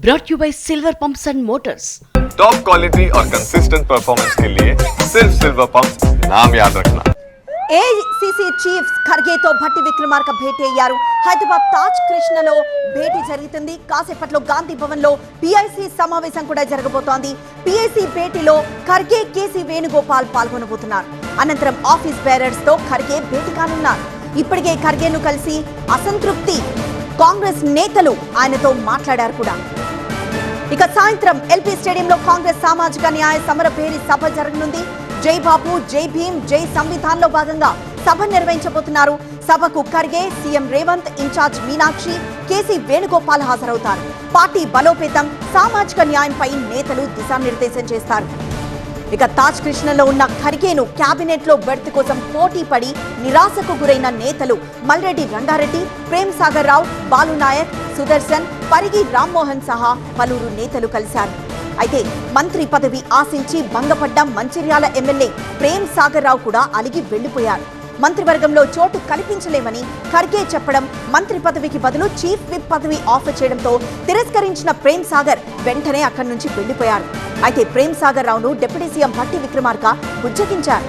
brought you by Silver Pumps and Motors. Top quality और consistent performance के लिए सिर्फ सिल्वर पंप्स नाम याद रखना। ఏఐసీసీ చీఫ్ ఖర్గేతో భట్టి విక్రమార్క భేటీ అయ్యారు. హైదరాబాద్ తాజ్ కృష్ణలో భేటీ జరుగుతుంది. కాసేపట్లో గాంధీ భవన్ లో పిఐసి సమావేశం కూడా జరగబోతోంది. పిఐసి భేటీలో ఖర్గే, కేసీ వేణుగోపాల్ పాల్గొనబోతున్నారు. అనంతరం ఆఫీస్ బేరర్స్ తో ఖర్గే భేటీ కానున్నారు. ఇప్పటికే ఖర్గేను కలిసి అసంతృప్తి కాంగ్రెస్ నేతలు ఆయనతో మాట్లాడారు కూడా. ఇక సాయంత్రం ఎల్పీ స్టేడియంలో కాంగ్రెస్ సామాజిక న్యాయ సమర పేరి సభ జరగనుంది. జై బాబు, జై భీమ్, జై సంవిధాన్ లో భాగంగా సభ నిర్వహించబోతున్నారు. సభకు ఖర్గే, సీఎం రేవంత్, ఇన్ఛార్జ్ మీనాక్షి, కేసీ వేణుగోపాల్ హాజరవుతారు. పార్టీ బలోపేతం, సామాజిక న్యాయంపై నేతలు దిశానిర్దేశం చేస్తారు. ఇక తాజ్ కృష్ణలో ఉన్న ఖర్గేను క్యాబినెట్ లో బెర్త్ కోసం పోటీ పడి నిరాశకు గురైన నేతలు మల్రెడ్డి రంగారెడ్డి, ప్రేమ్ సాగర్ రావు, బాలు నాయక్, సుదర్శన్, పరిగి రామ్మోహన్ సహా పలువురు నేతలు కలిశారు. అయితే మంత్రి పదవి ఆశించి భంగపడ్డ మంచిర్యాల ఎమ్మెల్యే ప్రేమ్ సాగర్ రావు కూడా అలిగి వెళ్లిపోయారు. మంత్రివర్గంలో చోటు కల్పించలేమని ఖర్గే చెప్పడం, మంత్రి పదవికి బదులు చీఫ్ విప్ పదవి ఆఫర్ చేయడంతో తిరస్కరించిన ప్రేమ్ సాగర్ వెంటనే అక్కడి నుంచి వెళ్లిపోయారు. అయితే ప్రేమ్ సాగర్ రావును డిప్యూటీ సీఎం భట్టి విక్రమార్క బుజ్జగించారు.